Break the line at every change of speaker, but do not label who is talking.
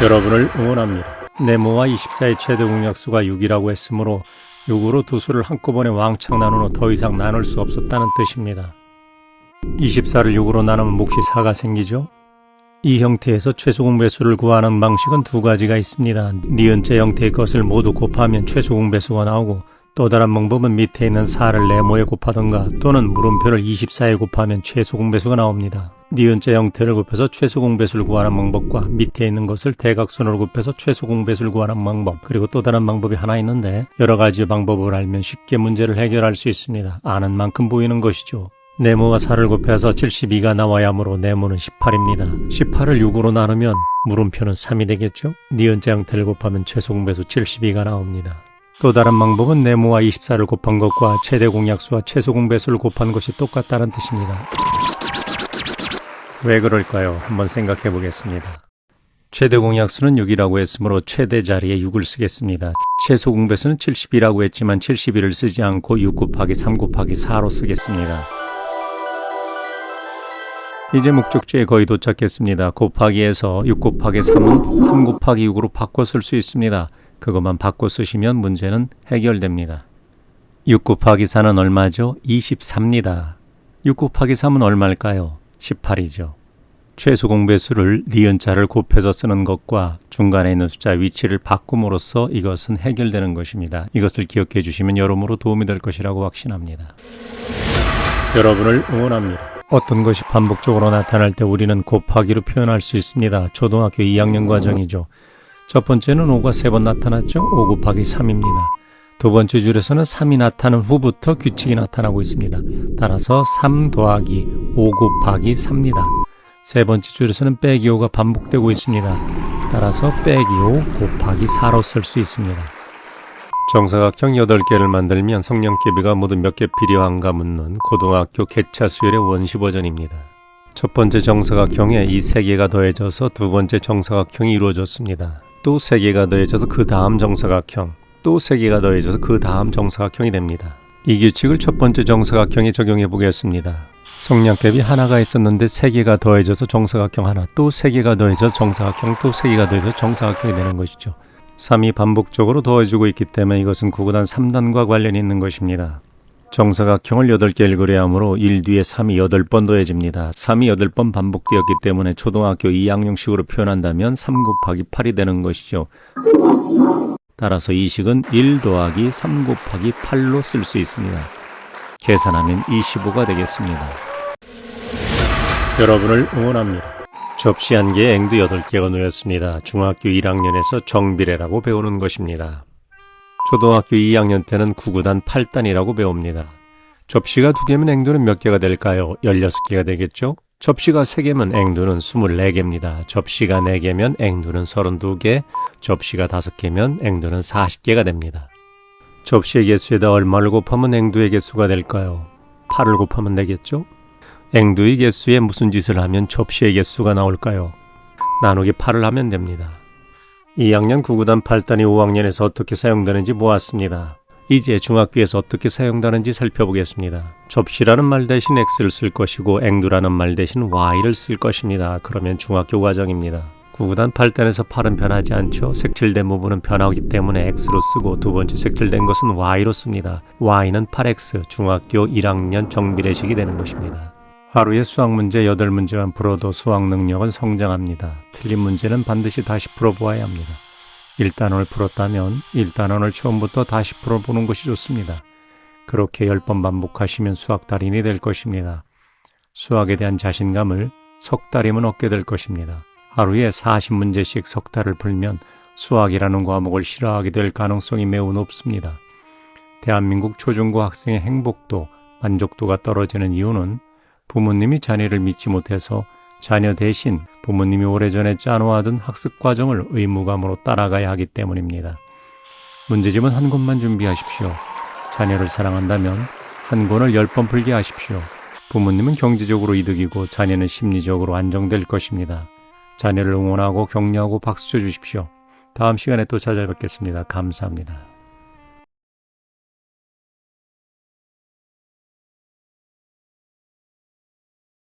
여러분을 응원합니다. 네모와 24의 최대 공약수가 6이라고 했으므로 6으로 두 수를 한꺼번에 왕창 나눈 후 더 이상 나눌 수 없었다는 뜻입니다. 24를 6으로 나누면 몫이 4가 생기죠. 이 형태에서 최소공배수를 구하는 방식은 두 가지가 있습니다. 니은자 형태의 것을 모두 곱하면 최소공배수가 나오고, 또 다른 방법은 밑에 있는 4를 네모에 곱하던가 또는 물음표를 24에 곱하면 최소공배수가 나옵니다. 니은자 형태를 곱해서 최소공배수를 구하는 방법과 밑에 있는 것을 대각선으로 곱해서 최소공배수를 구하는 방법, 그리고 또 다른 방법이 하나 있는데 여러 가지 방법을 알면 쉽게 문제를 해결할 수 있습니다. 아는 만큼 보이는 것이죠. 네모와 4를 곱해서 72가 나와야 하므로 네모는 18입니다. 18을 6으로 나누면 물음표는 3이 되겠죠. 니은자 형태를 곱하면 최소공배수 72가 나옵니다. 또 다른 방법은 네모와 24를 곱한 것과 최대 공약수와 최소공배수를 곱한 것이 똑같다는 뜻입니다. 왜 그럴까요? 한번 생각해 보겠습니다. 최대 공약수는 6이라고 했으므로 최대 자리에 6을 쓰겠습니다. 최소 공배수는 72라고 했지만 71을 쓰지 않고 6 곱하기 3 곱하기 4로 쓰겠습니다. 이제 목적지에 거의 도착했습니다. 곱하기에서 6 곱하기 3은 3 곱하기 6으로 바꿔 쓸 수 있습니다. 그것만 바꿔 쓰시면 문제는 해결됩니다. 6 곱하기 4는 얼마죠? 24입니다. 6 곱하기 3은 얼마일까요? 18이죠. 최소 공배수를 니은자를 곱해서 쓰는 것과 중간에 있는 숫자 위치를 바꿈으로써 이것은 해결되는 것입니다. 이것을 기억해 주시면 여러모로 도움이 될 것이라고 확신합니다. 여러분을 응원합니다. 어떤 것이 반복적으로 나타날 때 우리는 곱하기로 표현할 수 있습니다. 초등학교 2학년 과정이죠. 첫 번째는 5가 3번 나타났죠. 5 곱하기 3입니다. 두 번째 줄에서는 3이 나타난 후부터 규칙이 나타나고 있습니다. 따라서 3 더하기 5 곱하기 3입니다. 세 번째 줄에서는 빼기 5가 반복되고 있습니다. 따라서 빼기 5 곱하기 4로 쓸 수 있습니다. 정사각형 8개를 만들면 성냥개비가 모두 몇 개 필요한가 묻는 고등학교 개차 수열의 원시 버전입니다. 첫 번째 정사각형에 이 3개가 더해져서 두 번째 정사각형이 이루어졌습니다. 또 3개가 더해져서 그 다음 정사각형, 또 3개가 더해져서 그 다음 정사각형이 됩니다. 이 규칙을 첫 번째 정사각형에 적용해 보겠습니다. 성냥개비 하나가 있었는데 3개가 더해져서 정사각형 하나, 또 3개가 더해져서 정사각형, 또 3개가 더해져서 정사각형이 되는 것이죠. 3이 반복적으로 더해지고 있기 때문에 이것은 구구단 3단과 관련이 있는 것입니다. 정사각형을 8개를 그려야 하므로 1 뒤에 3이 8번 더해집니다. 3이 8번 반복되었기 때문에 초등학교 2학년식으로 표현한다면 3 곱하기 8이 되는 것이죠. 따라서 이 식은 1 더하기 3 곱하기 8로 쓸 수 있습니다. 계산하면 25가 되겠습니다. 여러분을 응원합니다. 접시 1개에 앵두 8개가 놓였습니다. 중학교 1학년에서 정비례라고 배우는 것입니다. 초등학교 2학년 때는 구구단 8단이라고 배웁니다. 접시가 2개면 앵두는 몇 개가 될까요? 16개가 되겠죠? 접시가 3개면 앵두는 24개입니다. 접시가 4개면 앵두는 32개, 접시가 5개면 앵두는 40개가 됩니다. 접시의 개수에다 얼마를 곱하면 앵두의 개수가 될까요? 8을 곱하면 되겠죠? 앵두의 개수에 무슨 짓을 하면 접시의 개수가 나올까요? 나누기 8을 하면 됩니다. 2학년 구구단 8단이 5학년에서 어떻게 사용되는지 보았습니다. 이제 중학교에서 어떻게 사용되는지 살펴보겠습니다. 접시라는 말 대신 X를 쓸 것이고 앵두라는 말 대신 Y를 쓸 것입니다. 그러면 중학교 과정입니다. 구구단 8단에서 8은 변하지 않죠. 색칠된 부분은 변하기 때문에 X로 쓰고 두 번째 색칠된 것은 Y로 씁니다. Y는 8X, 중학교 1학년 정비례식이 되는 것입니다. 하루에 수학 문제 8문제만 풀어도 수학 능력은 성장합니다. 틀린 문제는 반드시 다시 풀어보아야 합니다. 1단원을 풀었다면 1단원을 처음부터 다시 풀어보는 것이 좋습니다. 그렇게 10번 반복하시면 수학 달인이 될 것입니다. 수학에 대한 자신감을 석 달이면 얻게 될 것입니다. 하루에 40문제씩 석 달을 풀면 수학이라는 과목을 싫어하게 될 가능성이 매우 높습니다. 대한민국 초중고 학생의 행복도, 만족도가 떨어지는 이유는 부모님이 자녀를 믿지 못해서 자녀 대신 부모님이 오래전에 짜놓아둔 학습 과정을 의무감으로 따라가야 하기 때문입니다. 문제집은 한 권만 준비하십시오. 자녀를 사랑한다면 한 권을 10번 풀게 하십시오. 부모님은 경제적으로 이득이고 자녀는 심리적으로 안정될 것입니다. 자녀를 응원하고 격려하고 박수 쳐주십시오. 다음 시간에 또 찾아뵙겠습니다. 감사합니다.